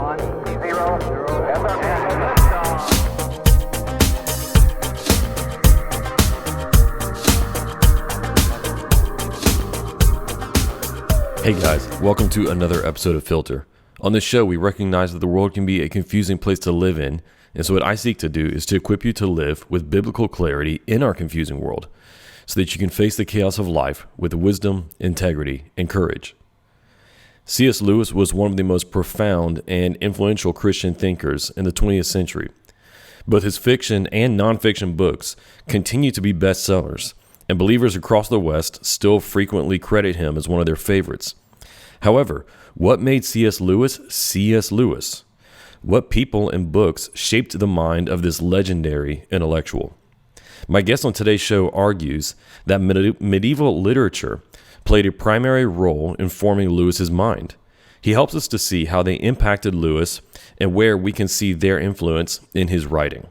Hey guys, welcome to another episode of Filter. On this show, we recognize that the world can be a confusing place to live in, and so what I seek to do is to equip you to live with biblical clarity in our confusing world, so that you can face the chaos of life with wisdom, integrity, and courage. C.S. Lewis was one of the most profound and influential Christian thinkers in the 20th century. Both his fiction and nonfiction books continue to be bestsellers, and believers across the West still frequently credit him as one of their favorites. However, what made C.S. Lewis C.S. Lewis? What people and books shaped the mind of this legendary intellectual? My guest on today's show argues that medieval literature played a primary role in forming Lewis's mind. He helps us to see how they impacted Lewis and where we can see their influence in his writing.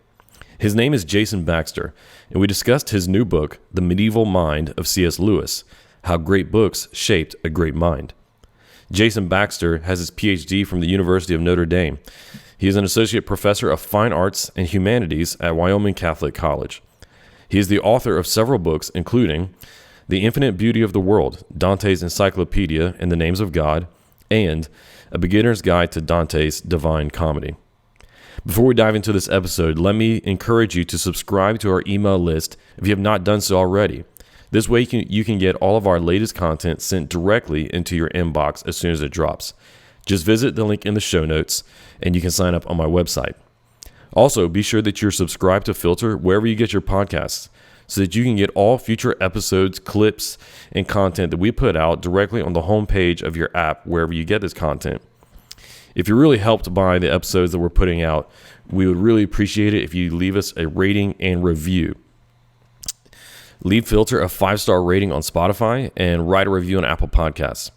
His name is Jason Baxter, and we discussed his new book, The Medieval Mind of C.S. Lewis, How Great Books Shaped a Great Mind. Jason Baxter has his Ph.D. from the University of Notre Dame. He is an associate professor of fine arts and humanities at Wyoming Catholic College. He is the author of several books, including The Infinite Beauty of the World, Dante's Encyclopedia and the Names of God, and A Beginner's Guide to Dante's Divine Comedy. Before we dive into this episode, let me encourage you to subscribe to our email list if you have not done so already. This way you can get all of our latest content sent directly into your inbox as soon as it drops. Just visit the link in the show notes and you can sign up on my website. Also, be sure that you're subscribed to Filter wherever you get your podcasts so that you can get all future episodes, clips, and content that we put out directly on the homepage of your app wherever you get this content. If you're really helped by the episodes that we're putting out, we would really appreciate it if you leave us a rating and review. Leave Filter a 5-star rating on Spotify and write a review on Apple Podcasts.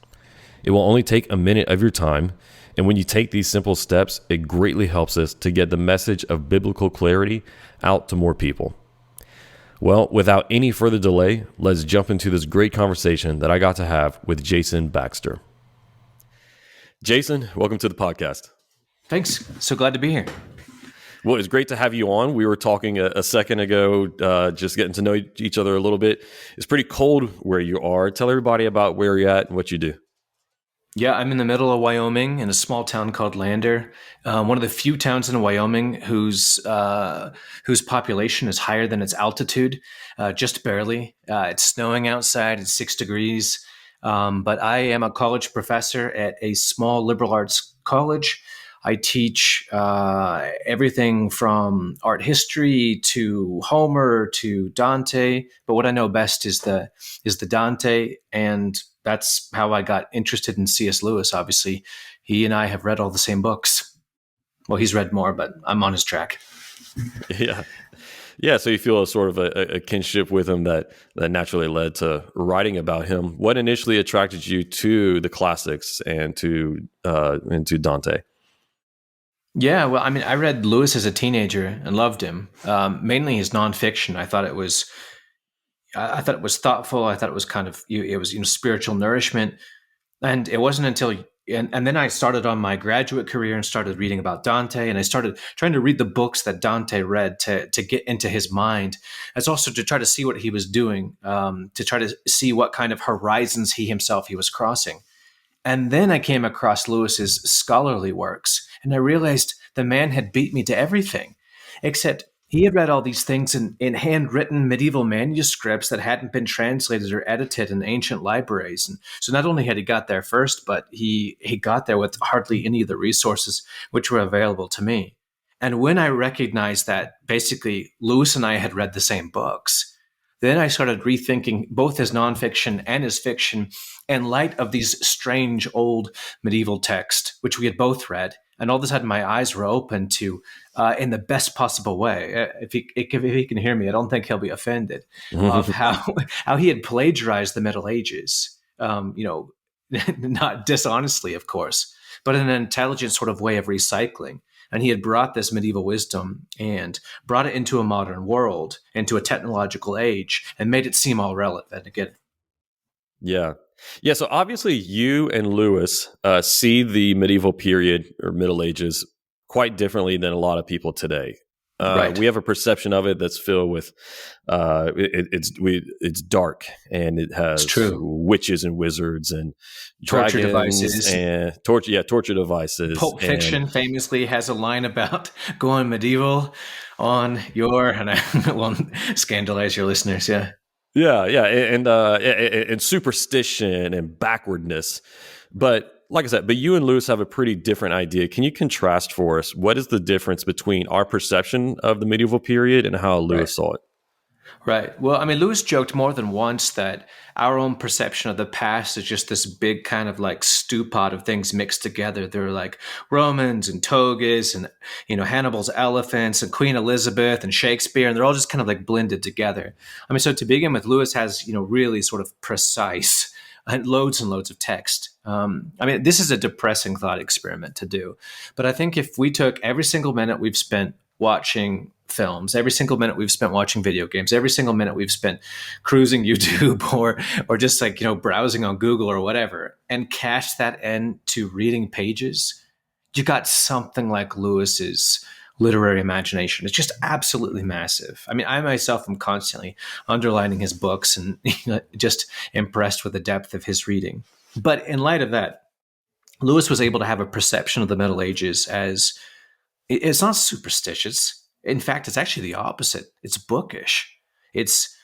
It will only take a minute of your time, and when you take these simple steps, it greatly helps us to get the message of biblical clarity out to more people. Well, without any further delay, let's jump into this great conversation that I got to have with Jason Baxter. Jason, welcome to the podcast. Thanks. So glad to be here. Well, it's great to have you on. We were talking a second ago, just getting to know each other a little bit. It's pretty cold where you are. Tell everybody about where you're at and what you do. Yeah, I'm in the middle of Wyoming in a small town called Lander, one of the few towns in Wyoming whose population is higher than its altitude, just barely. It's snowing outside. It's 6 degrees. But I am a college professor at a small liberal arts college. I teach everything from art history to Homer to Dante. But what I know best is the Dante, and that's how I got interested in C.S. Lewis. Obviously, he and I have read all the same books. Well, he's read more, but I'm on his track. Yeah. So you feel a sort of a kinship with him that naturally led to writing about him. What initially attracted you to the classics and to Dante? Yeah, well, I mean, I read Lewis as a teenager and loved him. Mainly his nonfiction. I thought it was thoughtful. I thought it was it was spiritual nourishment. And it wasn't until and then I started on my graduate career and started reading about Dante, and I started trying to read the books that Dante read to get into his mind, as also to try to see what he was doing, to try to see what kind of horizons he was crossing. And then I came across Lewis's scholarly works, and I realized the man had beat me to everything, except he had read all these things in handwritten medieval manuscripts that hadn't been translated or edited in ancient libraries. And so not only had he got there first, but he got there with hardly any of the resources which were available to me. And when I recognized that basically Lewis and I had read the same books, then I started rethinking both his nonfiction and his fiction in light of these strange old medieval texts, which we had both read. And all of a sudden, my eyes were open to, in the best possible way. If he can hear me, I don't think he'll be offended of how he had plagiarized the Middle Ages. Not dishonestly, of course, but in an intelligent sort of way of recycling. And he had brought this medieval wisdom and brought it into a modern world, into a technological age, and made it seem all relevant again. Yeah. Yeah, so obviously you and Lewis see the medieval period or Middle Ages quite differently than a lot of people today. Right. We have a perception of it that's filled with it's dark, and it It's has true. witches and wizards and Torture dragons devices. and torture devices. Pulp And Fiction famously has a line about going medieval on your, and I won't scandalize your listeners. Yeah. and superstition and backwardness. But like I said, but you and Lewis have a pretty different idea. Can you contrast for us what is the difference between our perception of the medieval period and how Right. Lewis saw it? Right. Well, I mean, Lewis joked more than once that our own perception of the past is just this big kind of like stew pot of things mixed together. There are like Romans and togas and, Hannibal's elephants and Queen Elizabeth and Shakespeare, and they're all just kind of like blended together. I mean, so to begin with, Lewis has, really sort of precise and loads of text. I mean, this is a depressing thought experiment to do. But I think if we took every single minute we've spent watching films, every single minute we've spent watching video games, every single minute we've spent cruising YouTube or just like, browsing on Google or whatever, and cash that into reading pages, you got something like Lewis's literary imagination. It's just absolutely massive. I mean, I myself am constantly underlining his books and just impressed with the depth of his reading. But in light of that, Lewis was able to have a perception of the Middle Ages as it's not superstitious. In fact, it's actually the opposite. It's bookish. It's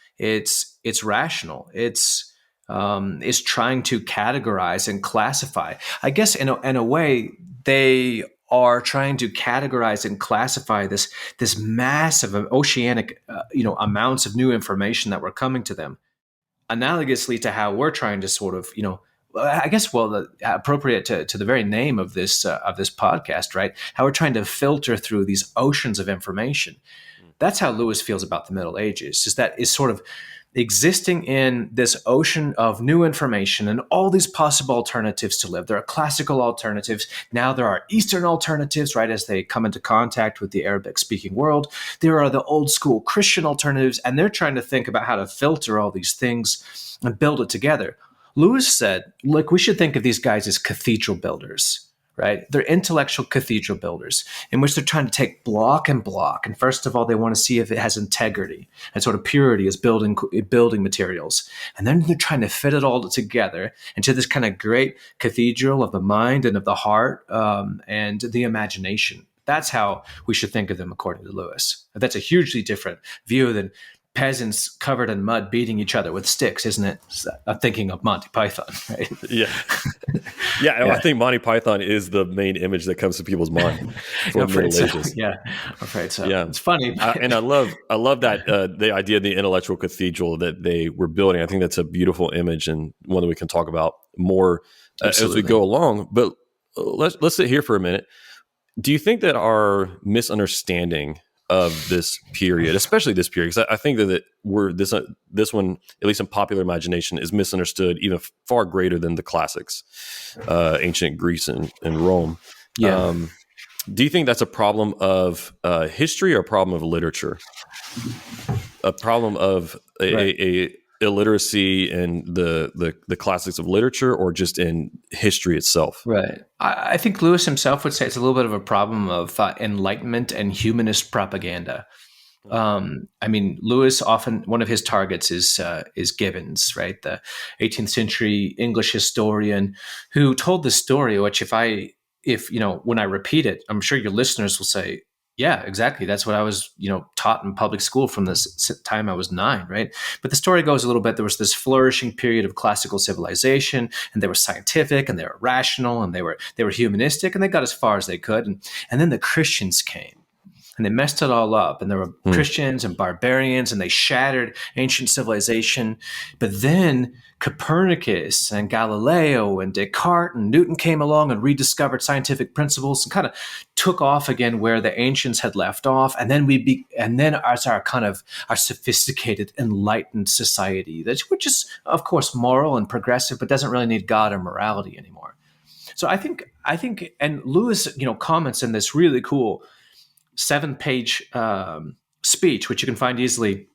rational. It's trying to categorize and classify. I guess in a way they are trying to categorize and classify this massive oceanic amounts of new information that were coming to them, analogously to how we're trying to sort of I guess, appropriate to the very name of this podcast, right? How we're trying to filter through these oceans of information. That's how Lewis feels about the Middle Ages. Is sort of existing in this ocean of new information and all these possible alternatives to live. There are classical alternatives. Now there are Eastern alternatives, right? As they come into contact with the Arabic-speaking world, there are the old school Christian alternatives, and they're trying to think about how to filter all these things and build it together. Lewis said, look, we should think of these guys as cathedral builders, right? They're intellectual cathedral builders in which they're trying to take block and block. And first of all, they want to see if it has integrity and sort of purity as building materials. And then they're trying to fit it all together into this kind of great cathedral of the mind and of the heart and the imagination. That's how we should think of them, according to Lewis. That's a hugely different view than peasants covered in mud beating each other with sticks, isn't it? I'm thinking of Monty Python, right? Yeah. I think Monty Python is the main image that comes to people's mind for the Middle Ages. Yeah, I'm afraid so. Yeah, it's funny, and I love that the idea of the intellectual cathedral that they were building. I think that's a beautiful image and one that we can talk about more as we go along. But let's sit here for a minute. Do you think that our misunderstanding of this period, especially this period, because I think that this one, at least in popular imagination, is misunderstood even far greater than the classics, ancient Greece and Rome. Yeah. Do you think that's a problem of history or a problem of literature? A problem of a illiteracy in the classics of literature, or just in history itself? Right. I think Lewis himself would say it's a little bit of a problem of Enlightenment and humanist propaganda. I mean, Lewis often, one of his targets is Gibbons, right? The 18th century English historian who told the story, which when I repeat it, I'm sure your listeners will say, yeah, exactly. That's what I was, taught in public school from this time I was 9, right? But the story goes a little bit. There was this flourishing period of classical civilization, and they were scientific, and they were rational, and they were humanistic, and they got as far as they could. And then the Christians came, and they messed it all up. And there were Christians and barbarians, and they shattered ancient civilization. But then Copernicus and Galileo and Descartes and Newton came along and rediscovered scientific principles and kind of took off again where the ancients had left off. And then as our sophisticated, enlightened society, which is of course moral and progressive, but doesn't really need God or morality anymore. So I think, and Lewis, comments in this really cool 7-page speech, which you can find easily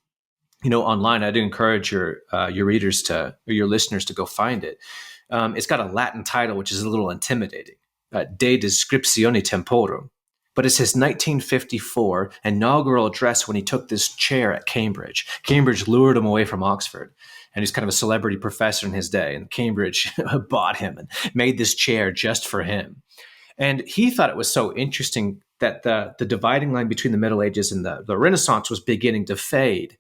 online. I'd encourage your readers or your listeners to go find it. It's got a Latin title, which is a little intimidating, De Descriptione Temporum. But it's his 1954 inaugural address when he took this chair at Cambridge. Cambridge lured him away from Oxford, and he's kind of a celebrity professor in his day. And Cambridge bought him and made this chair just for him. And he thought it was so interesting that the dividing line between the Middle Ages and the Renaissance was beginning to fade.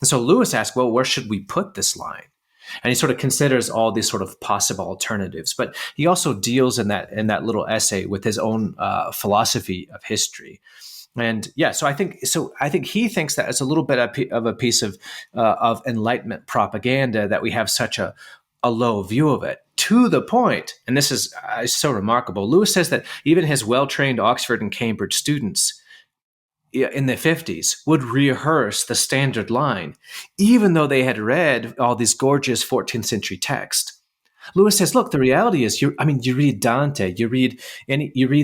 And so Lewis asked, well, where should we put this line? And he sort of considers all these sort of possible alternatives, but he also deals in that little essay with his own philosophy of history. And so I think he thinks that it's a little bit of a piece of Enlightenment propaganda that we have such a low view of it, to the point, and this is so remarkable. Lewis says that even his well-trained Oxford and Cambridge students in the 50s would rehearse the standard line, even though they had read all these gorgeous 14th century texts. Lewis says, look, the reality is, you read Dante, you read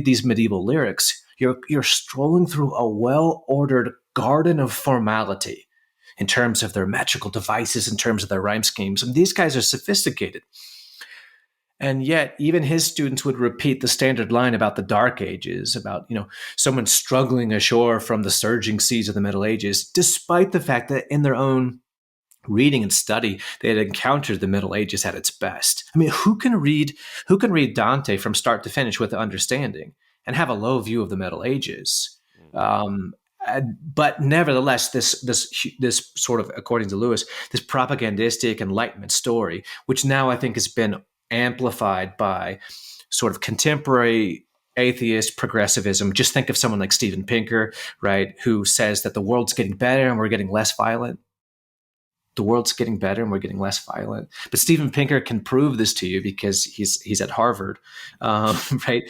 these medieval lyrics, you're strolling through a well-ordered garden of formality in terms of their metrical devices, in terms of their rhyme schemes. And these guys are sophisticated. And yet, even his students would repeat the standard line about the Dark Ages, about someone struggling ashore from the surging seas of the Middle Ages, despite the fact that in their own reading and study, they had encountered the Middle Ages at its best. I mean, who can read Dante from start to finish with understanding and have a low view of the Middle Ages? But nevertheless, this sort of, according to Lewis, this propagandistic Enlightenment story, which now I think has been amplified by sort of contemporary atheist progressivism. Just think of someone like Steven Pinker, right, who says that the world's getting better and we're getting less violent. The world's getting better and we're getting less violent. But Steven Pinker can prove this to you because he's at Harvard, right?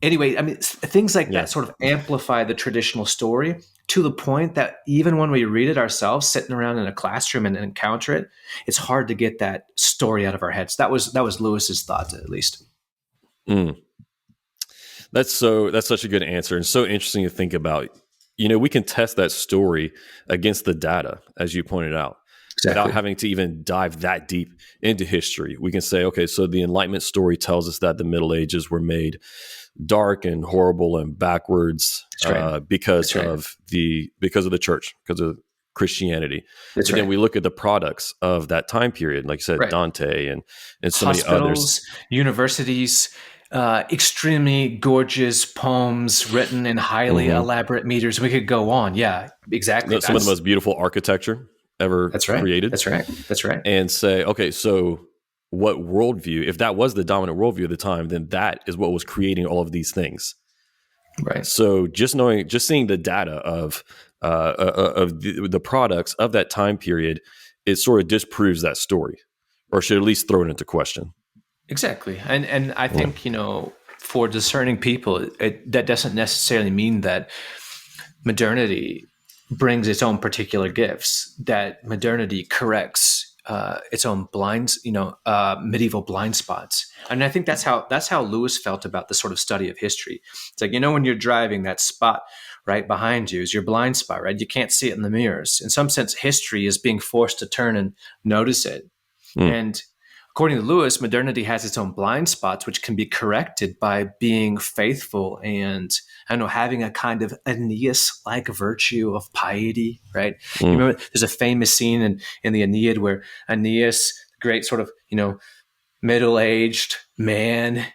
Anyway, I mean, things like that sort of amplify the traditional story to the point that even when we read it ourselves, sitting around in a classroom and encounter it, it's hard to get that story out of our heads. That was Lewis's thought, at least. That's such a good answer, and so interesting to think about. We can test that story against the data, as you pointed out. Exactly. Without having to even dive that deep into history. We can say, okay, so the Enlightenment story tells us that the Middle Ages were made dark and horrible and backwards because of the church, because of Christianity. Then we look at the products of that time period, like you said, Dante and so many others. Universities, extremely gorgeous poems written in highly elaborate meters. We could go on. Yeah, exactly. Some of the most beautiful architecture ever created. That's right. And say, okay, so what worldview, if that was the dominant worldview at the time, then that is what was creating all of these things. Right. So just seeing the data of the products of that time period, it sort of disproves that story, or should at least throw it into question. Exactly. And I think, for discerning people, that doesn't necessarily mean that modernity brings its own particular gifts, that modernity corrects its own medieval blind spots. And I think that's how Lewis felt about the sort of study of history. It's like, when you're driving, that spot right behind you is your blind spot, right? You can't see it in the mirrors. In some sense, history is being forced to turn and notice it. And according to Lewis, modernity has its own blind spots, which can be corrected by being faithful and, having a kind of Aeneas-like virtue of piety, right? You remember, there's a famous scene in the Aeneid where Aeneas, great sort of, middle-aged man,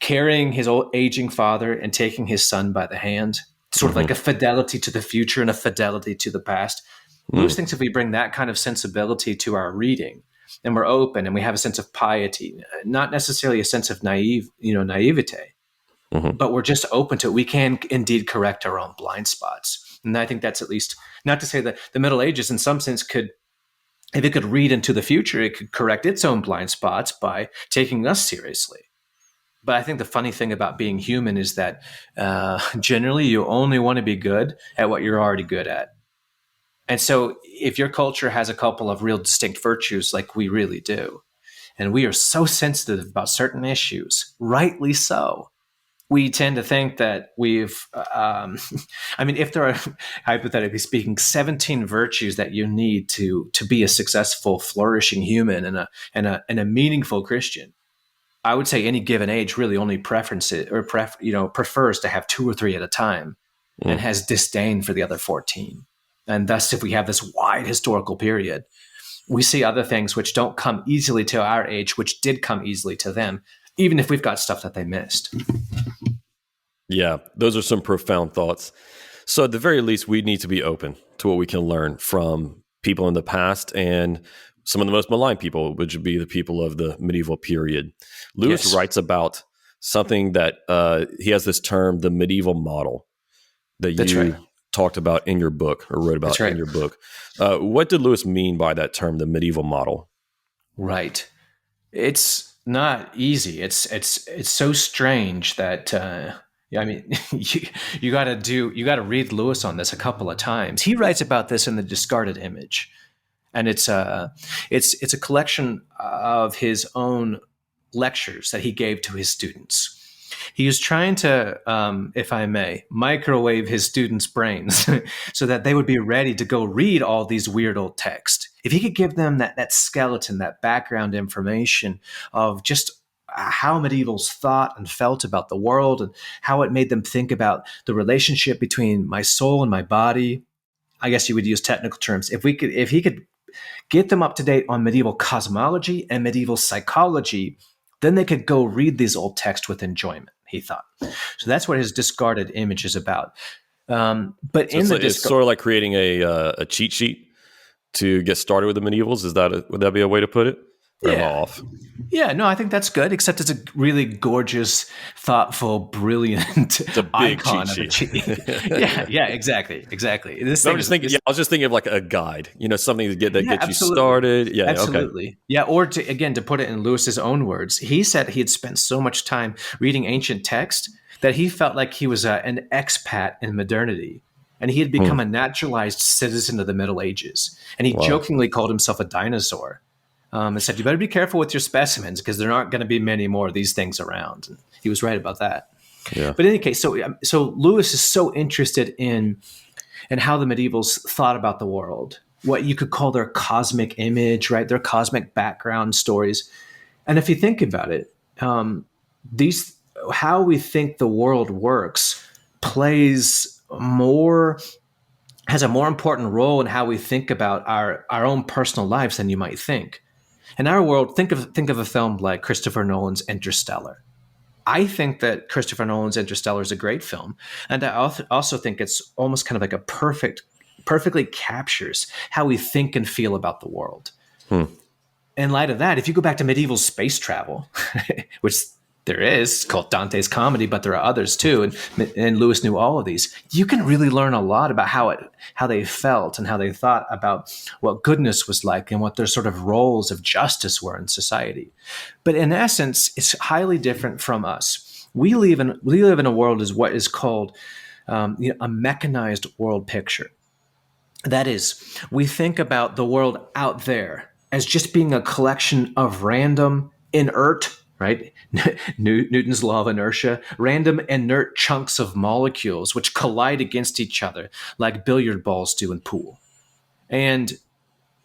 carrying his old aging father and taking his son by the hand, sort of like a fidelity to the future and a fidelity to the past. Lewis thinks if we bring that kind of sensibility to our reading, and we're open and we have a sense of piety, not necessarily a sense of naivete, but we're just open to it, we can indeed correct our own blind spots. And I think that's, at least, not to say that the Middle Ages in some sense if it could read into the future, it could correct its own blind spots by taking us seriously. But I think the funny thing about being human is that generally you only want to be good at what you're already good at. And so if your culture has a couple of real distinct virtues, like we really do, and we are so sensitive about certain issues, rightly so, we tend to think that I mean, if there are, hypothetically speaking, 17 virtues that you need to be a successful, flourishing human and a meaningful Christian, I would say any given age really only prefers to have two or three at a time, and has disdain for the other 14. And thus, if we have this wide historical period, we see other things which don't come easily to our age, which did come easily to them, even if we've got stuff that they missed. Yeah, those are some profound thoughts. So at the very least, we need to be open to what we can learn from people in the past and some of the most maligned people, which would be the people of the medieval period. Lewis writes about something that he has this term, the medieval model, that you talked about in your book or wrote about in your book. What did Lewis mean by that term, the medieval model? Right. It's not easy. It's so strange that I mean, you got to read Lewis on this a couple of times. He writes about this in The Discarded Image, and it's a collection of his own lectures that he gave to his students. He was trying to, if I may, microwave his students' brains so that they would be ready to go read all these weird old texts. If he could give them that skeleton, that background information of just how medievals thought and felt about the world and how it made them think about the relationship between my soul and my body, I guess you would use technical terms. If he could get them up to date on medieval cosmology and medieval psychology, then they could go read these old texts with enjoyment, he thought. So that's what his Discarded Image is about. But so it's sort of like creating a cheat sheet to get started with the medievals. Would that be a way to put it? Or am I off? Yeah, no, I think that's good, except it's a really gorgeous, thoughtful, brilliant it's a big icon cheat sheet. yeah, exactly. I was just thinking of like a guide, something to get you started. Yeah, absolutely. Okay. Yeah, or to put it in Lewis's own words, he said he had spent so much time reading ancient text that he felt like he was an expat in modernity. And he had become a naturalized citizen of the Middle Ages. And he jokingly called himself a dinosaur. And said, you better be careful with your specimens because there aren't going to be many more of these things around. And he was right about that. Yeah. But in any case, so Lewis is so interested in how the medievals thought about the world, what you could call their cosmic image, right? Their cosmic background stories. And if you think about it, how we think the world works has a more important role in how we think about our own personal lives than you might think. In our world, think of a film like Christopher Nolan's Interstellar. I think that Christopher Nolan's Interstellar is a great film, and I also think it's almost kind of like perfectly captures how we think and feel about the world. In light of that, if you go back to medieval space travel, which there is, it's called Dante's Comedy, but there are others too, and Lewis knew all of these. You can really learn a lot about how they felt and how they thought about what goodness was like and what their sort of roles of justice were in society. But in essence, it's highly different from us. We live in a world as what is called a mechanized world picture. That is, we think about the world out there as just being a collection of random, inert, right? Newton's law of inertia, random inert chunks of molecules which collide against each other like billiard balls do in pool. And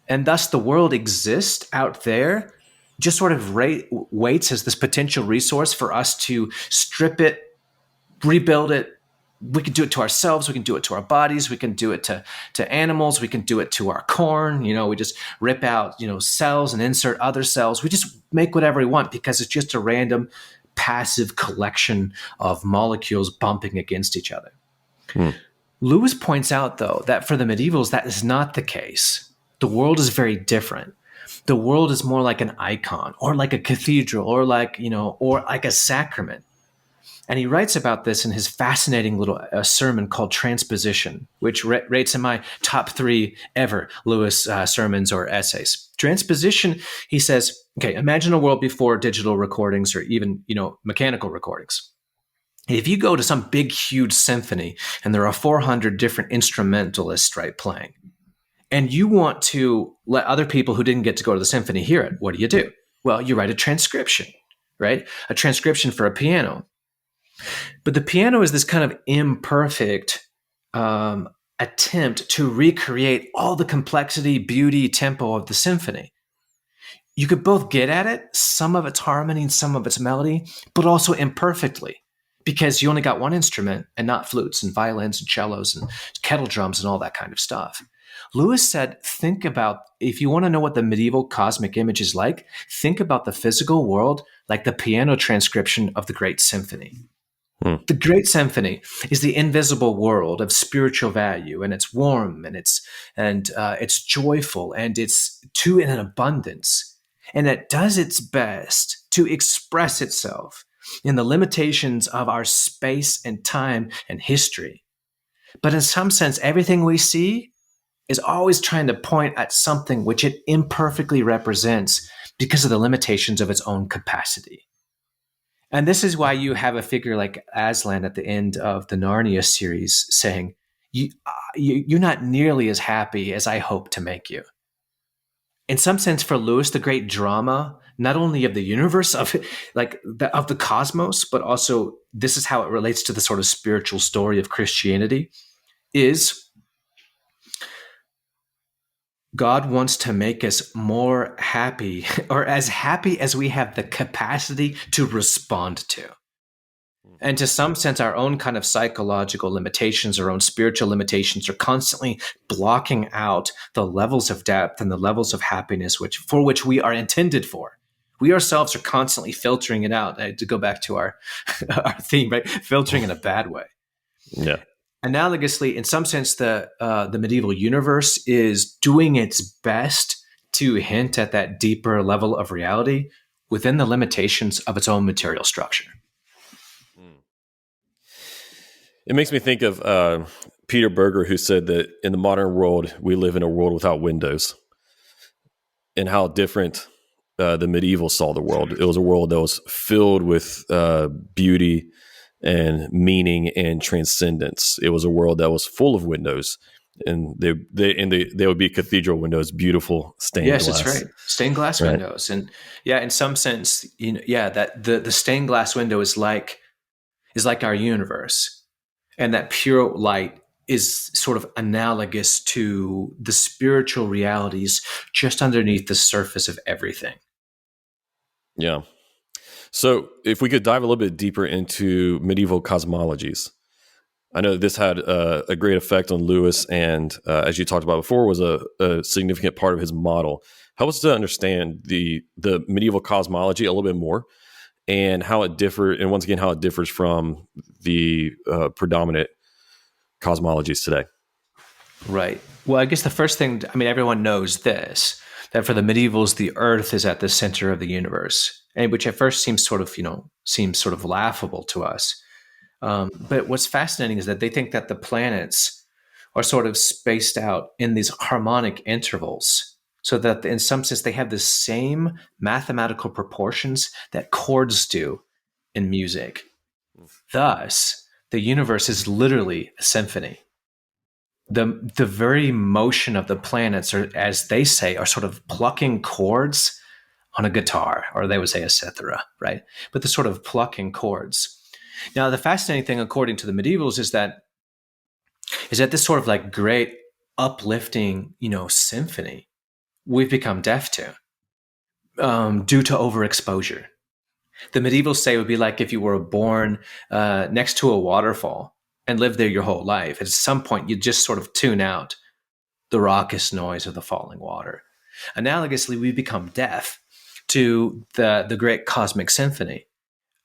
thus the world exists out there, just sort of waits as this potential resource for us to strip it, rebuild it. We can do it to ourselves. We can do it to our bodies. We can do it to animals. We can do it to our corn. We just rip out, cells and insert other cells. We just make whatever we want because it's just a random passive collection of molecules bumping against each other. Lewis points out, though, that for the medievals, that is not the case. The world is very different. The world is more like an icon or like a cathedral or like a sacrament. And he writes about this in his fascinating little sermon called Transposition, which rates in my top 3 ever Lewis sermons or essays. Transposition, he says, okay, imagine a world before digital recordings or even, mechanical recordings. If you go to some big, huge symphony and there are 400 different instrumentalists, right, playing, and you want to let other people who didn't get to go to the symphony hear it, what do? Well, you write a transcription, right? A transcription for a piano. But the piano is this kind of imperfect um, attempt to recreate all the complexity, beauty, tempo of the symphony. You could both get at it, some of its harmony and some of its melody, but also imperfectly, because you only got one instrument and not flutes and violins and cellos and kettle drums and all that kind of stuff. Lewis said, think about, if you want to know what the medieval cosmic image is like, think about the physical world like the piano transcription of the Great Symphony. The Great Symphony is the invisible world of spiritual value, and it's warm and it's joyful and it's to in an abundance, and it does its best to express itself in the limitations of our space and time and history. But in some sense, everything we see is always trying to point at something which it imperfectly represents because of the limitations of its own capacity. And this is why you have a figure like Aslan at the end of the Narnia series saying, you're not nearly as happy as I hope to make you. In some sense, for Lewis, the great drama, not only of the universe, of the cosmos, but also this is how it relates to the sort of spiritual story of Christianity, is God wants to make us more happy, or as happy as we have the capacity to respond to. And to some sense, our own kind of psychological limitations, our own spiritual limitations are constantly blocking out the levels of depth and the levels of happiness for which we are intended for. We ourselves are constantly filtering it out. To go back to our theme, right? Filtering in a bad way. Yeah. Analogously, in some sense, the medieval universe is doing its best to hint at that deeper level of reality within the limitations of its own material structure. It makes me think of Peter Berger, who said that in the modern world, we live in a world without windows, and how different the medieval saw the world. It was a world that was filled with beauty and meaning and transcendence. It was a world that was full of windows, and they would be cathedral windows, beautiful stained glass. Yes, that's right. Stained glass windows. And yeah, in some sense, that the stained glass window is like our universe. And that pure light is sort of analogous to the spiritual realities just underneath the surface of everything. Yeah. So if we could dive a little bit deeper into medieval cosmologies. I know this had a great effect on Lewis, and as you talked about before, was a significant part of his model. Help us to understand the medieval cosmology a little bit more, and how it differs, and once again, how it differs from the predominant cosmologies today. Right. Well, I guess the first thing, everyone knows this, that for the medievals, the Earth is at the center of the universe, and which at first seems sort of laughable to us. But what's fascinating is that they think that the planets are sort of spaced out in these harmonic intervals, so that in some sense they have the same mathematical proportions that chords do in music. Thus, the universe is literally a symphony. The very motion of the planets are, as they say, are sort of plucking chords on a guitar, or they would say a cithara, right? But the sort of plucking chords. Now, the fascinating thing, according to the medievals, is that this sort of like great uplifting, symphony we've become deaf to due to overexposure. The medievals say it would be like if you were born next to a waterfall and lived there your whole life. At some point, you just sort of tune out the raucous noise of the falling water. Analogously, we become deaf to the great cosmic symphony.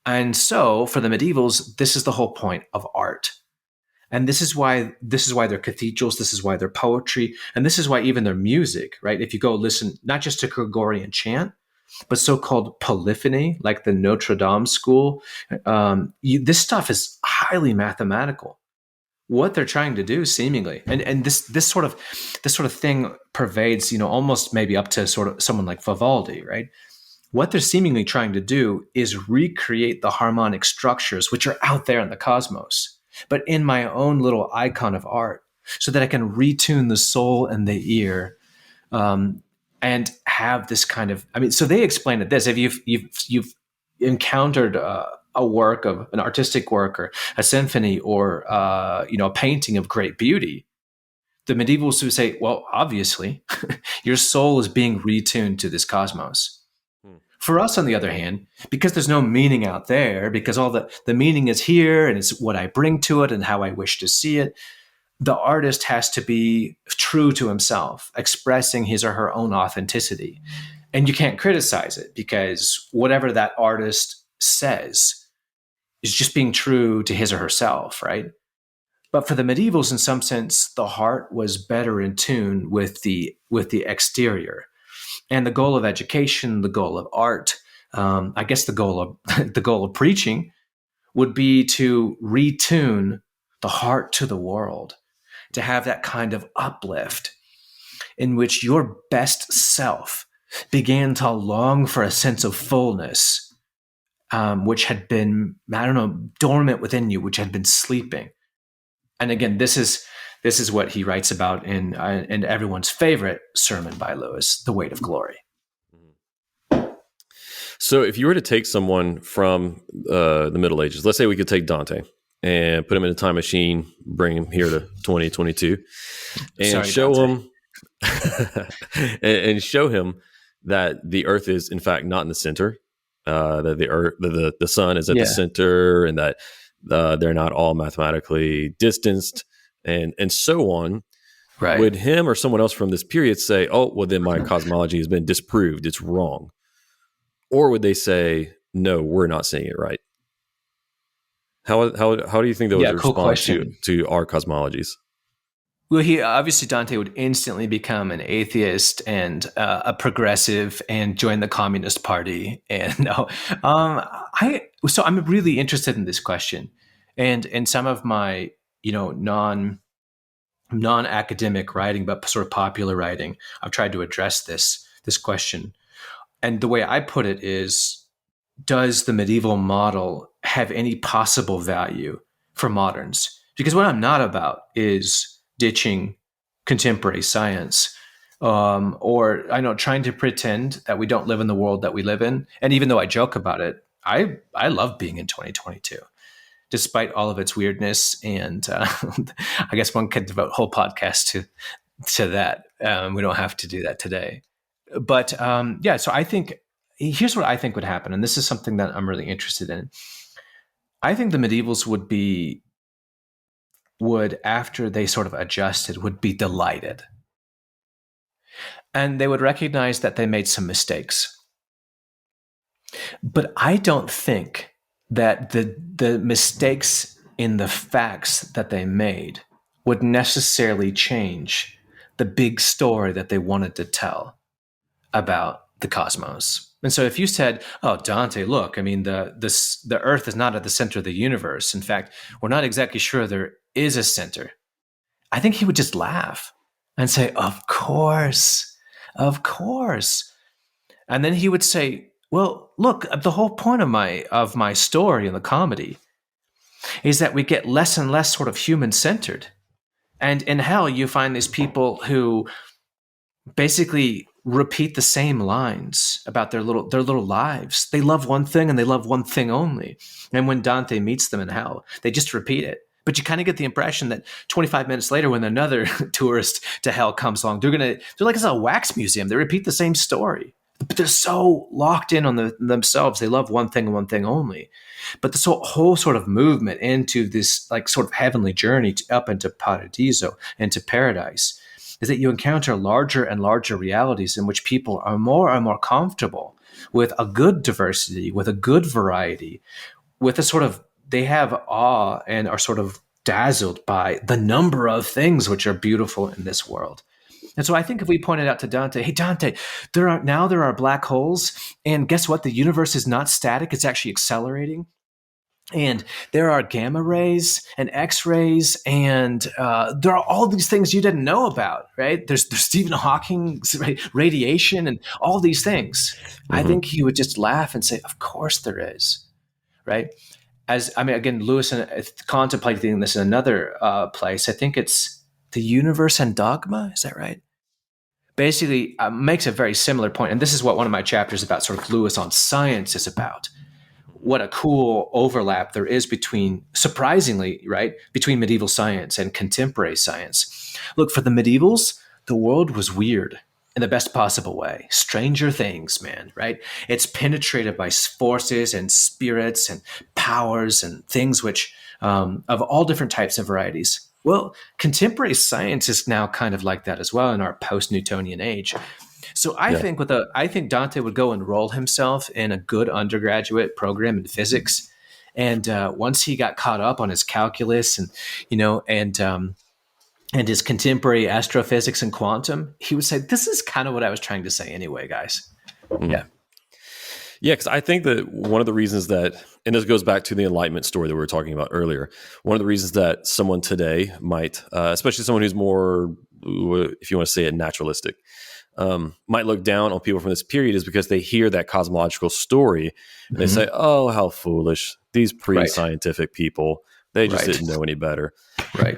And so, for the medievals, this is the whole point of art. And this is why they're cathedrals, this is why they're poetry, and this is why even their music, right? If you go listen, not just to Gregorian chant, but so-called polyphony, like the Notre Dame school, this stuff is highly mathematical. What they're trying to do, seemingly, and this sort of thing pervades, almost maybe up to sort of someone like Vivaldi, right? What they're seemingly trying to do is recreate the harmonic structures which are out there in the cosmos, but in my own little icon of art, so that I can retune the soul and the ear, and have this kind of. So they explain it this: if you've encountered a a work of an artistic work or a symphony or a painting of great beauty, the medievals would say, well, obviously, your soul is being retuned to this cosmos. For us, on the other hand, because there's no meaning out there, because all the meaning is here and it's what I bring to it and how I wish to see it, the artist has to be true to himself, expressing his or her own authenticity. And you can't criticize it because whatever that artist says is just being true to his or herself, right? But for the medievals, in some sense, the heart was better in tune with the exterior. And the goal of education, the goal of art, I guess the goal of preaching would be to retune the heart to the world, to have that kind of uplift in which your best self began to long for a sense of fullness, which had been, dormant within you, which had been sleeping. And again, this is what he writes about in everyone's favorite sermon by Lewis, The Weight of Glory. So if you were to take someone from the Middle Ages, let's say we could take Dante and put him in a time machine, bring him here to 2022 and show him and show him that the earth is in fact not in the center, that the earth, the sun is at the center, and that they're not all mathematically distanced and so on. Right. Would him or someone else from this period say, oh, well, then my cosmology has been disproved, it's wrong? Or would they say, no, we're not seeing it right? How do you think they would respond to our cosmologies? Well, Dante would instantly become an atheist and a progressive and join the Communist Party. And I'm really interested in this question, and in some of my non-academic writing, but sort of popular writing, I've tried to address this question. And the way I put it is, does the medieval model have any possible value for moderns? Because what I'm not about is ditching contemporary science, or trying to pretend that we don't live in the world that we live in. And even though I joke about it, I love being in 2022, despite all of its weirdness. And I guess one could devote a whole podcast to that. We don't have to do that today. But so I think here's what I think would happen, and this is something that I'm really interested in. I think the medievals would, after they sort of adjusted, would be delighted. And they would recognize that they made some mistakes. But I don't think that the mistakes in the facts that they made would necessarily change the big story that they wanted to tell about the cosmos. And so if you said, oh, Dante, look, I mean, the earth is not at the center of the universe. In fact, we're not exactly sure there is a center. I think he would just laugh and say, of course. And then he would say, well, look, the whole point of my story in the comedy is that we get less and less sort of human-centered. And in hell, you find these people who basically repeat the same lines about their little lives. They love one thing and they love one thing only. And when Dante meets them in hell, they just repeat it. But you kind of get the impression that 25 minutes later, when another tourist to hell comes along, they're like it's a wax museum. They repeat the same story, but they're so locked in on themselves. They love one thing and one thing only. But this whole sort of movement into this like sort of heavenly journey up into Paradiso, into paradise, is that you encounter larger and larger realities in which people are more and more comfortable with a good diversity, with a good variety, with a sort of, they have awe and are sort of dazzled by the number of things which are beautiful in this world. And so I think if we pointed out to Dante, hey, Dante, there are black holes, and guess what? The universe is not static. It's actually accelerating. And there are gamma rays and X-rays, and there are all these things you didn't know about, right? There's Stephen Hawking's radiation and all these things. Mm-hmm. I think he would just laugh and say, of course there is, right? Again, Lewis contemplating this in another place. I think it's The Universe and Dogma. Is that right? Basically, makes a very similar point. And this is what one of my chapters about sort of Lewis on science is about. what a cool overlap there is between, surprisingly, right, between medieval science and contemporary science. Look, for the medievals, the world was weird in the best possible way. Stranger things, man, right? It's penetrated by forces and spirits and powers and things which, of all different types and varieties. Well, contemporary science is now kind of like that as well in our post-Newtonian age. So Yeah. I think Dante would go enroll himself in a good undergraduate program in physics, and once he got caught up on his calculus and and his contemporary astrophysics and quantum, he would say, "This is kind of what I was trying to say anyway, guys." Mm. Yeah. Yeah, because I think that one of the reasons that, and this goes back to the Enlightenment story that we were talking about earlier, one of the reasons that someone today might, especially someone who's more, if you want to say it, naturalistic, might look down on people from this period is because they hear that cosmological story and they say, "Oh, how foolish! These Right. pre-scientific people, they just Right. didn't know any better." Right.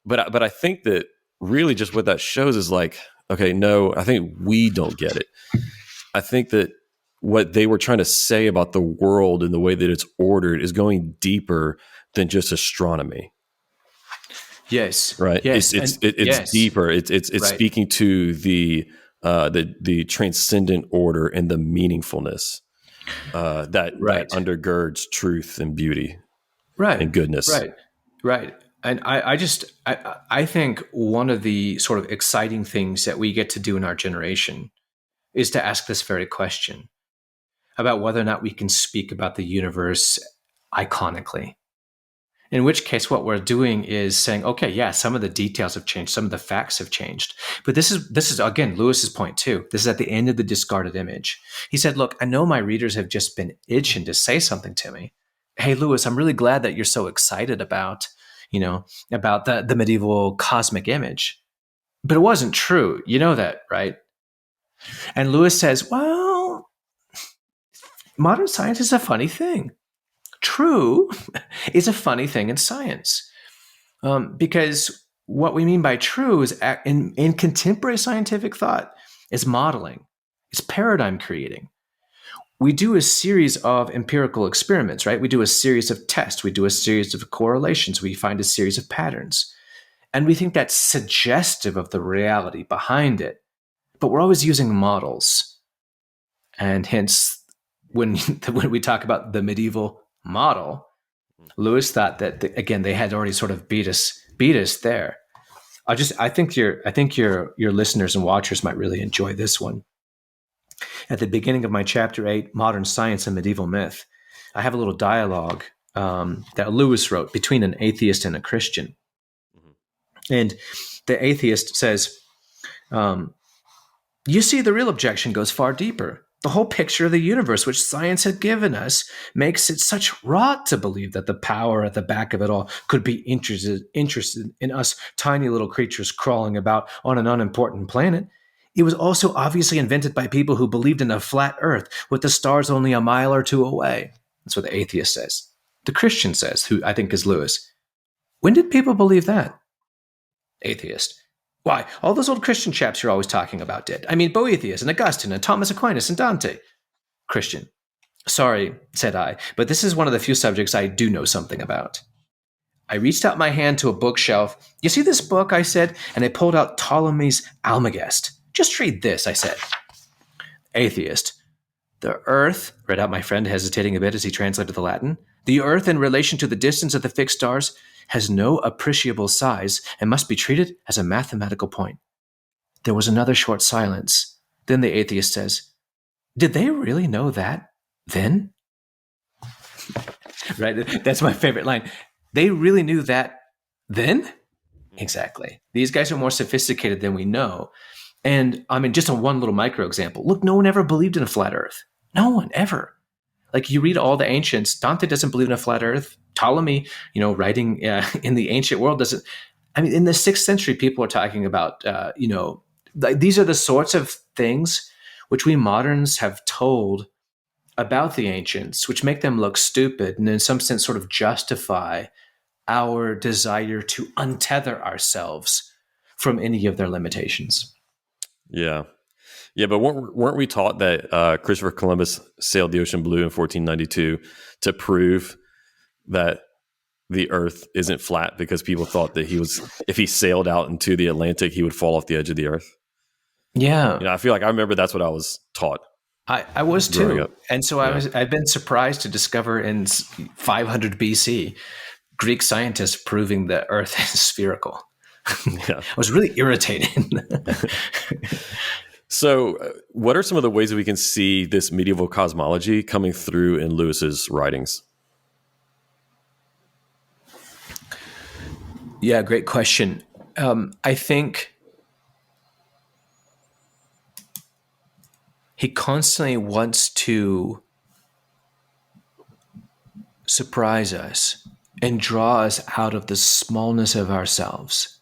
But I think that really just what that shows is like, okay, no, I think we don't get it. I think that what they were trying to say about the world and the way that it's ordered is going deeper than just astronomy, Yes. right? Yes. It's Yes. deeper. It's Right. speaking to the transcendent order and the meaningfulness that Right. undergirds truth and beauty Right. and goodness. Right. Right. And I think one of the sort of exciting things that we get to do in our generation is to ask this very question about whether or not we can speak about the universe iconically. In which case, what we're doing is saying, okay, yeah, some of the details have changed, some of the facts have changed. But this is again Lewis's point too. This is at the end of the discarded image. He said, look, I know my readers have just been itching to say something to me. Hey, Lewis, I'm really glad that you're so excited about, about the medieval cosmic image. But it wasn't true. You know that, right? And Lewis says, well, modern science is a funny thing. True is a funny thing in science. Because what we mean by true is in contemporary scientific thought is modeling, it's paradigm creating. We do a series of empirical experiments, right? We do a series of tests, we do a series of correlations, we find a series of patterns, and we think that's suggestive of the reality behind it. But we're always using models, and hence, when when we talk about the medieval model, Lewis thought that again they had already sort of beat us there. I think your listeners and watchers might really enjoy this one. At the beginning of my chapter 8, Modern Science and Medieval Myth, I have a little dialogue that Lewis wrote between an atheist and a Christian. And the atheist says, you see, the real objection goes far deeper. The whole picture of the universe which science had given us makes it such rot to believe that the power at the back of it all could be interested in us tiny little creatures crawling about on an unimportant planet. It was also obviously invented by people who believed in a flat earth with the stars only a mile or two away. That's what the atheist says. The Christian says, who I think is Lewis, when did people believe that? Atheist. Why, all those old Christian chaps you're always talking about did. I mean, Boethius and Augustine and Thomas Aquinas and Dante. Christian. Sorry, said I, but this is one of the few subjects I do know something about. I reached out my hand to a bookshelf. You see this book, I said, and I pulled out Ptolemy's Almagest. Just read this, I said. Atheist. The earth, read out my friend, hesitating a bit as he translated the Latin. The earth, in relation to the distance of the fixed stars, has no appreciable size and must be treated as a mathematical point. There was another short silence. Then the atheist says, did they really know that then? Right? That's my favorite line. They really knew that then? Exactly. These guys are more sophisticated than we know. And I mean, just on one little micro example, look, no one ever believed in a flat earth. No one ever. Like you read all the ancients, Dante doesn't believe in a flat earth. Ptolemy, writing in the ancient world doesn't. I mean, in the 6th century, people are talking about, these are the sorts of things which we moderns have told about the ancients, which make them look stupid and in some sense sort of justify our desire to untether ourselves from any of their limitations. Yeah. Yeah, but weren't we taught that Christopher Columbus sailed the ocean blue in 1492 to prove that the Earth isn't flat because people thought that if he sailed out into the Atlantic, he would fall off the edge of the Earth? Yeah. I feel like I remember that's what I was taught I was growing too. up. And so I've been surprised to discover in 500 BC, Greek scientists proving the Earth is spherical. Yeah. I was really irritated. So, what are some of the ways that we can see this medieval cosmology coming through in Lewis's writings? Yeah, great question. I think he constantly wants to surprise us and draw us out of the smallness of ourselves.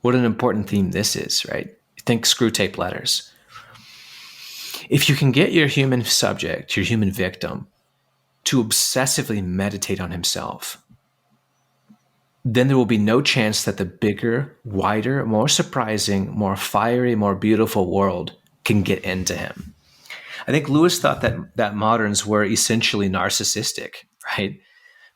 What an important theme this is, right? Think screw tape letters. If you can get your human subject, your human victim, to obsessively meditate on himself, then there will be no chance that the bigger, wider, more surprising, more fiery, more beautiful world can get into him. I think Lewis thought that moderns were essentially narcissistic, right?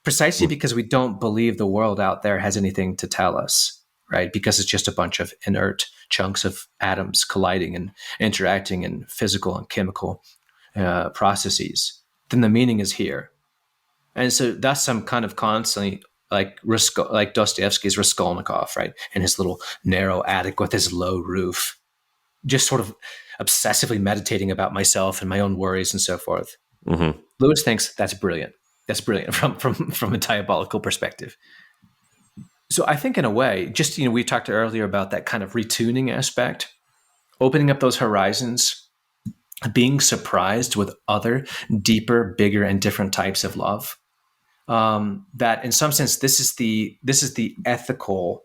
Precisely because we don't believe the world out there has anything to tell us, right? Because it's just a bunch of inert chunks of atoms colliding and interacting in physical and chemical processes. Then the meaning is here. And so that's some kind of constantly like Dostoevsky's Raskolnikov, right? In his little narrow attic with his low roof, just sort of obsessively meditating about myself and my own worries and so forth. Mm-hmm. Lewis thinks that's brilliant. That's brilliant from a diabolical perspective. So I think in a way, just, we talked earlier about that kind of retuning aspect, opening up those horizons, being surprised with other deeper, bigger, and different types of love. That in some sense, this is the ethical,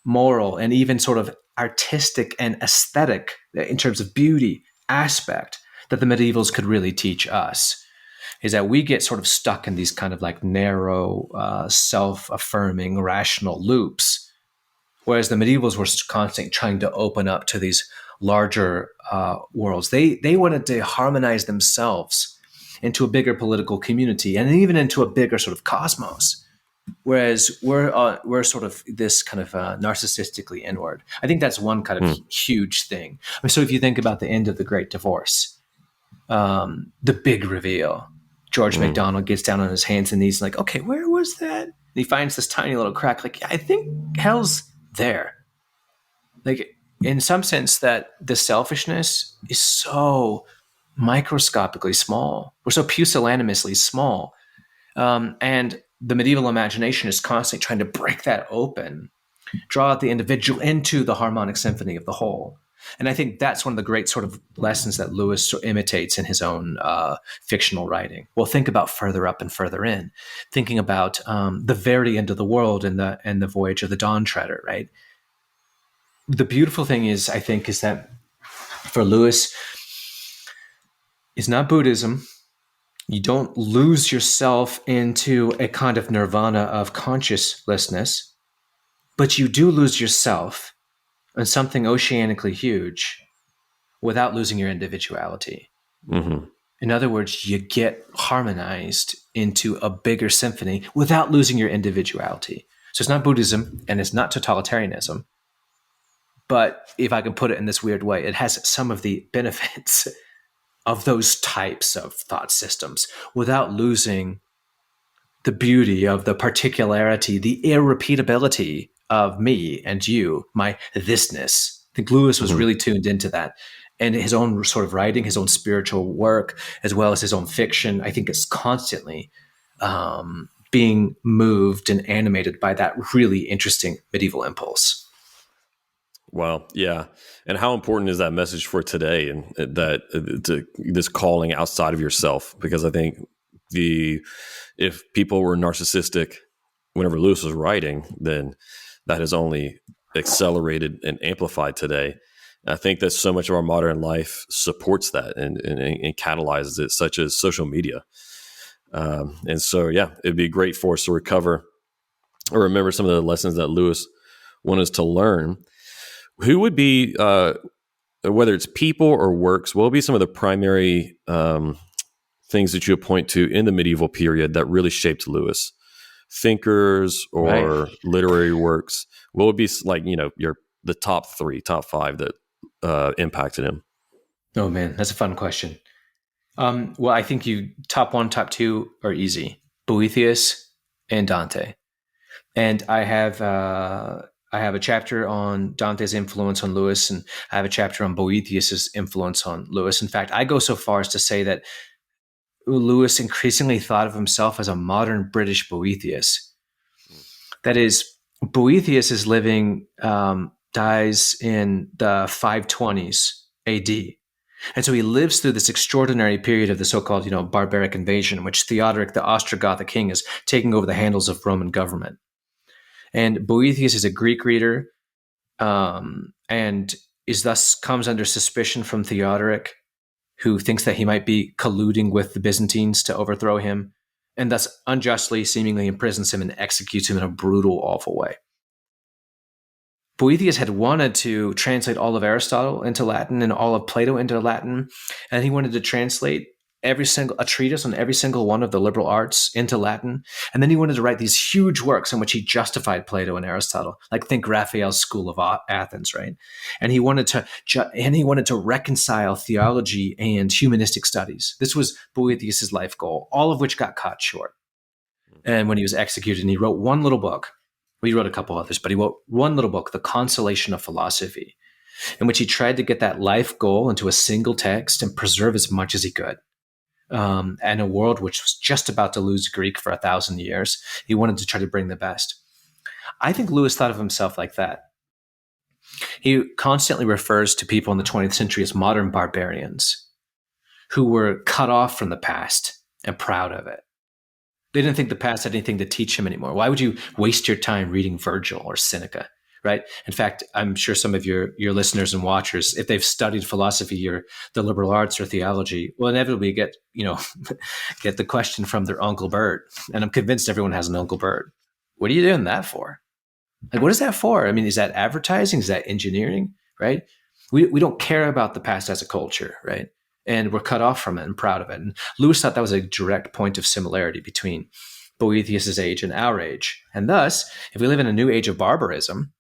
moral, and even sort of artistic and aesthetic in terms of beauty aspect that the medievals could really teach us. Is that we get sort of stuck in these kind of like narrow, self-affirming, rational loops, whereas the medievals were constantly trying to open up to these larger worlds. They wanted to harmonize themselves into a bigger political community and even into a bigger sort of cosmos, whereas we're sort of this kind of narcissistically inward. I think that's one kind of huge thing. I mean, so if you think about the end of the Great Divorce, the big reveal. George MacDonald gets down on his hands and knees like, okay, where was that? And he finds this tiny little crack. Like, I think hell's there. Like, in some sense, that the selfishness is so microscopically small. We're so pusillanimously small. And the medieval imagination is constantly trying to break that open, draw out the individual into the harmonic symphony of the whole. And I think that's one of the great sort of lessons that Lewis imitates in his own fictional writing. Well, think about further up and further in, thinking about the very end of the world and the voyage of the Dawn Treader, right? The beautiful thing is, I think, is that for Lewis, it's not Buddhism. You don't lose yourself into a kind of nirvana of consciousness, but you do lose yourself on something oceanically huge without losing your individuality. Mm-hmm. In other words, you get harmonized into a bigger symphony without losing your individuality. So it's not Buddhism and it's not totalitarianism. But if I can put it in this weird way, it has some of the benefits of those types of thought systems without losing the beauty of the particularity, the irrepeatability of me and you, my thisness. I think Lewis was really tuned into that. And his own sort of writing, his own spiritual work, as well as his own fiction, I think is constantly being moved and animated by that really interesting medieval impulse. Wow. Yeah. And how important is that message for today, and this calling outside of yourself? Because I think if people were narcissistic whenever Lewis was writing, then that has only accelerated and amplified today. And I think that so much of our modern life supports that and catalyzes it, such as social media. And so, yeah, it'd be great for us to recover or remember some of the lessons that Lewis wanted us to learn. Who would be whether it's people or works, what will be some of the primary things that you would point to in the medieval period that really shaped Lewis? Thinkers Right. or literary works? What would be like, the top 5 that impacted him? Oh man, that's a fun question. Well, I think you top one, top two are easy: Boethius and Dante. And I have a chapter on Dante's influence on Lewis, and I have a chapter on Boethius's influence on Lewis. In fact, I go so far as to say that Lewis increasingly thought of himself as a modern British Boethius. That is, Boethius is living, dies in the 520s AD. And so he lives through this extraordinary period of the so-called, barbaric invasion, in which Theodoric, the Ostrogothic king, is taking over the handles of Roman government. And Boethius is a Greek reader, and is thus comes under suspicion from Theodoric, who thinks that he might be colluding with the Byzantines to overthrow him, and thus unjustly, seemingly imprisons him and executes him in a brutal, awful way. Boethius had wanted to translate all of Aristotle into Latin and all of Plato into Latin, and he wanted to translate a treatise on every single one of the liberal arts into Latin. And then he wanted to write these huge works in which he justified Plato and Aristotle, like think Raphael's School of Athens, right? And he wanted to reconcile theology and humanistic studies. This was Boethius's life goal, all of which got cut short. And when he was executed, he wrote one little book. Well, he wrote a couple others, but he wrote one little book, The Consolation of Philosophy, in which he tried to get that life goal into a single text and preserve as much as he could. And a world which was just about to lose Greek for 1,000 years, he wanted to try to bring the best. I think Lewis thought of himself like that. He constantly refers to people in the 20th century as modern barbarians who were cut off from the past and proud of it. They didn't think the past had anything to teach him anymore. Why would you waste your time reading Virgil or Seneca, right? In fact, I'm sure some of your listeners and watchers, if they've studied philosophy or the liberal arts or theology, will inevitably get the question from their Uncle Bert. And I'm convinced everyone has an Uncle Bert. What are you doing that for? Like, what is that for? I mean, is that advertising? Is that engineering, right? We don't care about the past as a culture, right? And we're cut off from it and proud of it. And Lewis thought that was a direct point of similarity between Boethius's age and our age. And thus, if we live in a new age of barbarism,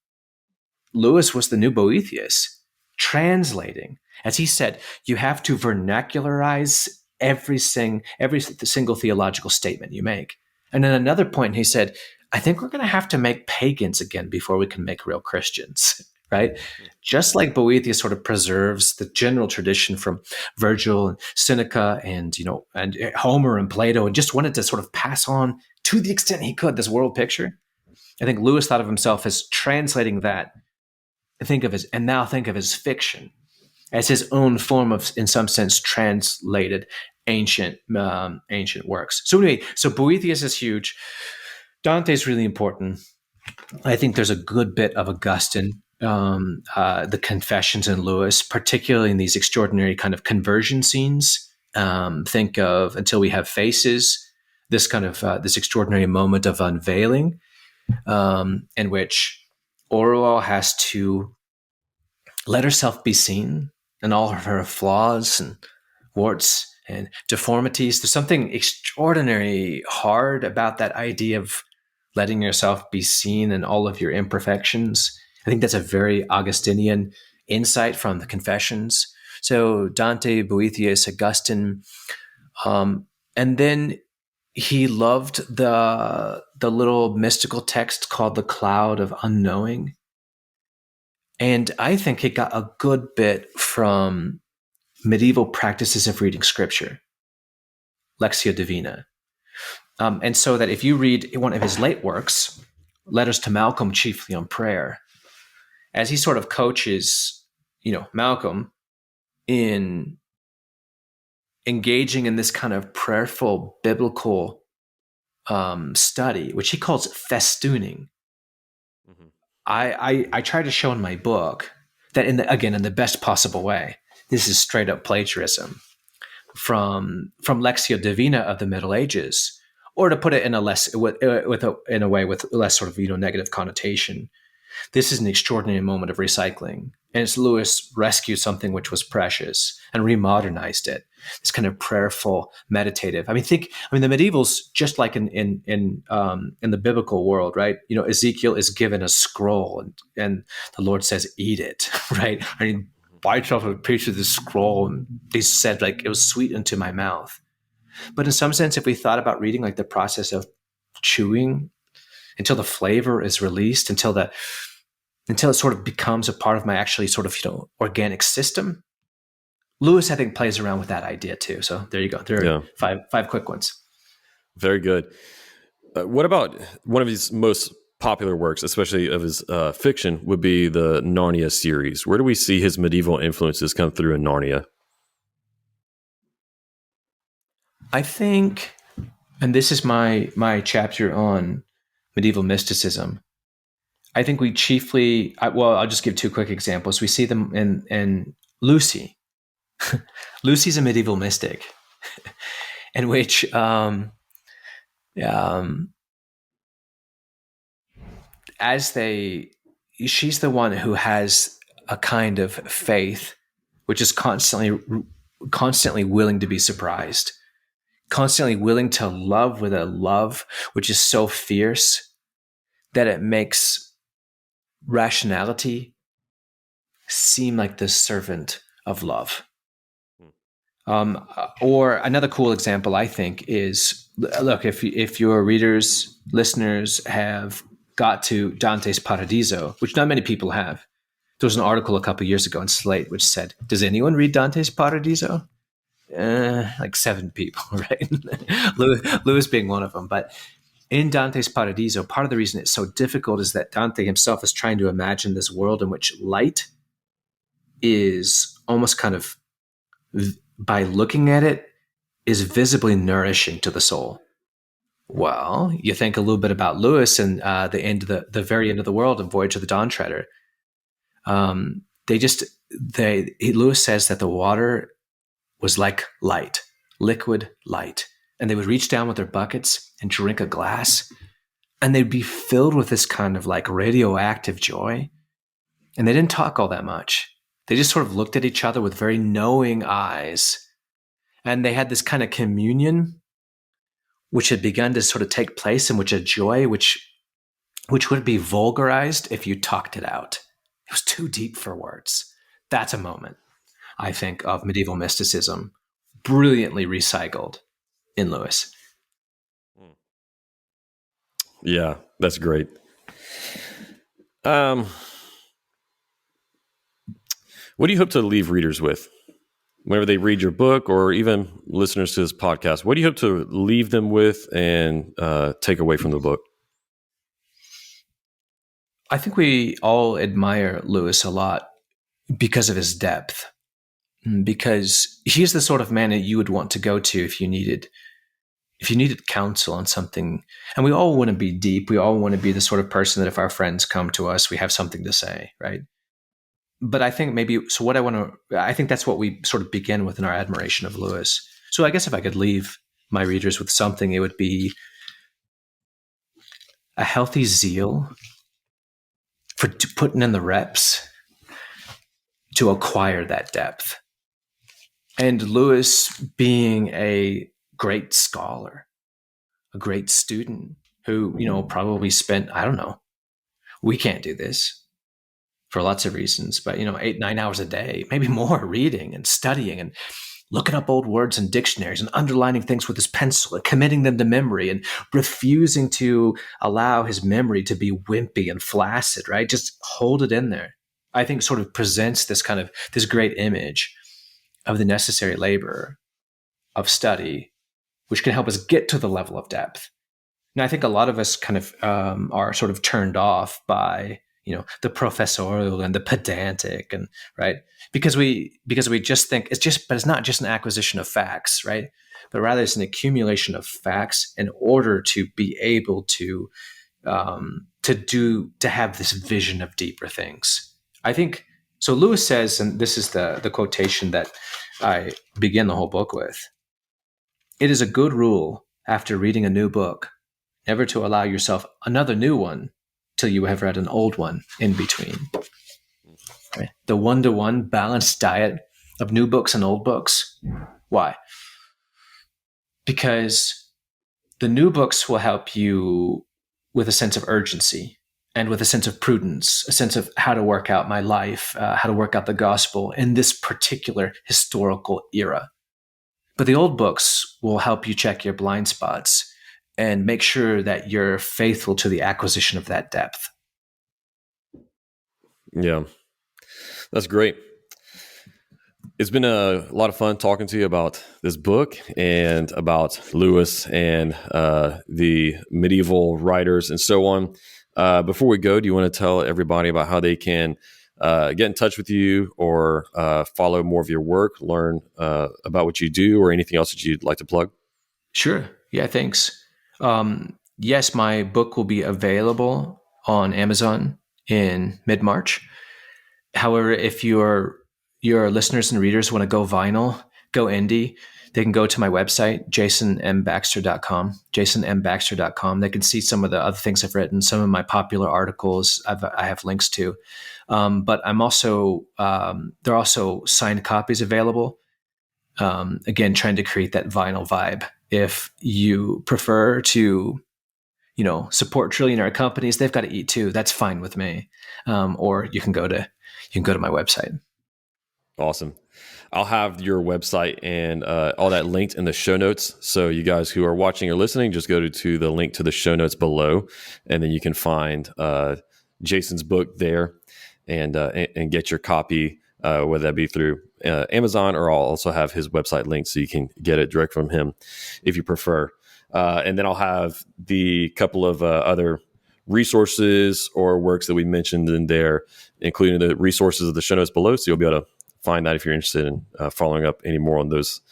Lewis was the new Boethius, translating. As he said, you have to vernacularize every single theological statement you make. And then another point, he said, I think we're going to have to make pagans again before we can make real Christians. Right? Just like Boethius sort of preserves the general tradition from Virgil and Seneca and Homer and Plato, and just wanted to sort of pass on to the extent he could this world picture. I think Lewis thought of himself as translating that, think of his fiction as his own form of, in some sense, translated ancient works. So anyway, Boethius is huge. Dante's really important. I think there's a good bit of Augustine, the Confessions in Lewis, particularly in these extraordinary kind of conversion scenes. Think of Until We Have Faces, this kind of this extraordinary moment of unveiling, in which Orwell has to let herself be seen and all of her flaws and warts and deformities. There's something extraordinarily hard about that idea of letting yourself be seen and all of your imperfections. I think that's a very Augustinian insight from the Confessions. So Dante, Boethius, Augustine, and then he loved the little mystical text called The Cloud of Unknowing. And I think it got a good bit from medieval practices of reading scripture, Lectio Divina. And so that if you read one of his late works, Letters to Malcolm, chiefly on prayer, as he sort of coaches, Malcolm in engaging in this kind of prayerful biblical study, which he calls festooning. Mm-hmm. I try to show in my book that in the best possible way, this is straight up plagiarism from Lectio Divina of the Middle Ages, or to put it in a way with less sort of negative connotation, This is an extraordinary moment of recycling. And it's Lewis rescued something which was precious and remodernized it. This kind of prayerful, meditative. I mean, the medievals, just like in the biblical world, right? Ezekiel is given a scroll, and the Lord says, "Eat it," right? I mean, bites off a piece of the scroll, and he said, like, it was sweet unto my mouth. But in some sense, if we thought about reading, like the process of chewing until the flavor is released, until it sort of becomes a part of my actually sort of, organic system. Lewis, I think, plays around with that idea too. So there you go. There are five quick ones. Very good. What about one of his most popular works, especially of his fiction, would be the Narnia series? Where do we see his medieval influences come through in Narnia? I think, and this is my chapter on medieval mysticism, I think we chiefly, I'll just give two quick examples. We see them in Lucy. Lucy's a medieval mystic in which she's the one who has a kind of faith which is constantly willing to be surprised, constantly willing to love with a love which is so fierce that it makes rationality seem like the servant of love. Or another cool example, I think, is, look, if your readers, listeners have got to Dante's Paradiso, which not many people have. There was an article a couple of years ago in Slate which said, does anyone read Dante's Paradiso? Like 7 people, right? Lewis being one of them. But in Dante's Paradiso, part of the reason it's so difficult is that Dante himself is trying to imagine this world in which light is almost kind of, by looking at it, is visibly nourishing to the soul. Well, you think a little bit about Lewis and the very end of the world and Voyage of the Dawn Treader. Lewis says that the water was like light, liquid light, and they would reach down with their buckets and drink a glass, and they'd be filled with this kind of like radioactive joy. And they didn't talk all that much. They just sort of looked at each other with very knowing eyes. And they had this kind of communion, which had begun to sort of take place, in which a joy, which would be vulgarized if you talked it out. It was too deep for words. That's a moment, I think, of medieval mysticism, brilliantly recycled in Lewis. Yeah, that's great. What do you hope to leave readers with? Whenever they read your book, or even listeners to this podcast, what do you hope to leave them with and take away from the book? I think we all admire Lewis a lot because of his depth, because he's the sort of man that you would want to go to if you needed counsel on something. And we all want to be deep. We all want to be the sort of person that if our friends come to us, we have something to say, right? But I think I think that's what we sort of begin with in our admiration of Lewis. So I guess if I could leave my readers with something, it would be a healthy zeal for putting in the reps to acquire that depth. And Lewis being a great scholar, a great student who, probably spent, I don't know, we can't do this for lots of reasons, but 8-9 hours a day, maybe more, reading and studying and looking up old words in dictionaries and underlining things with his pencil and committing them to memory and refusing to allow his memory to be wimpy and flaccid, right? Just hold it in there. I think sort of presents this great image of the necessary labor of study, which can help us get to the level of depth. And I think a lot of us kind of are sort of turned off by the professorial and the pedantic, and right, because we just think but it's not just an acquisition of facts, right? But rather it's an accumulation of facts in order to be able to have this vision of deeper things. I think so. Lewis says, and this is the quotation that I begin the whole book with: "It is a good rule after reading a new book, never to allow yourself another new one till you have read an old one in between. Right? The 1-to-1 balanced diet of new books and old books. Why? Because the new books will help you with a sense of urgency and with a sense of prudence, a sense of how to work out my life, how to work out the gospel in this particular historical era. But the old books will help you check your blind spots and make sure that you're faithful to the acquisition of that depth. Yeah, that's great. It's been a lot of fun talking to you about this book and about Lewis and the medieval writers and so on. Before we go, do you want to tell everybody about how they can get in touch with you or follow more of your work, learn about what you do, or anything else that you'd like to plug? Sure. Yeah, thanks. Yes, my book will be available on Amazon in mid-March. However, if your listeners and readers want to go vinyl, go indie, they can go to my website, jasonmbaxter.com, jasonmbaxter.com. They can see some of the other things I've written, some of my popular articles I have links to. But I'm also, there are also signed copies available. Again, trying to create that vinyl vibe. If you prefer to, support trillionaire companies, they've got to eat too. That's fine with me. Or you can go to my website. Awesome. I'll have your website and all that linked in the show notes. So you guys who are watching or listening, just go to the link to the show notes below, and then you can find Jason's book there and get your copy, whether that be through Amazon, or I'll also have his website linked so you can get it direct from him if you prefer. And then I'll have the couple of other resources or works that we mentioned in there, including the resources of the show notes below. So you'll be able to find that if you're interested in following up any more on those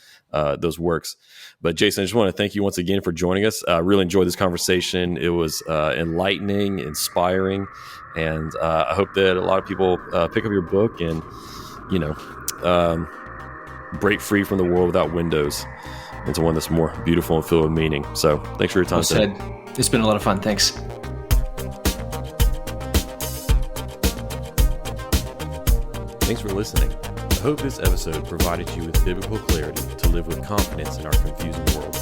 works. But Jason, I just want to thank you once again for joining us. I really enjoyed this conversation. It was enlightening, inspiring, and I hope that a lot of people pick up your book and, break free from the world without windows into one that's more beautiful and filled with meaning. So thanks for your time. Well said. It's been a lot of fun. Thanks. Thanks for listening. I hope this episode provided you with biblical clarity to live with confidence in our confusing world.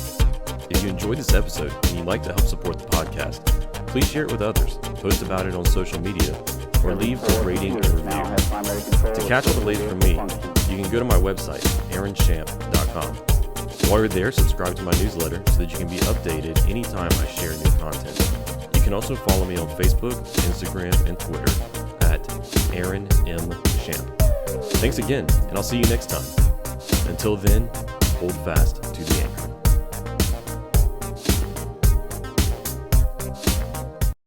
If you enjoyed this episode and you'd like to help support the podcast, please share it with others, post about it on social media, or leave a rating and review. To catch all the latest from me, you can go to my website, aaronchamp.com. While you're there, subscribe to my newsletter so that you can be updated anytime I share new content. You can also follow me on Facebook, Instagram, and Twitter at Aaron M. Champ. Thanks again, and I'll see you next time. Until then, hold fast to the anchor.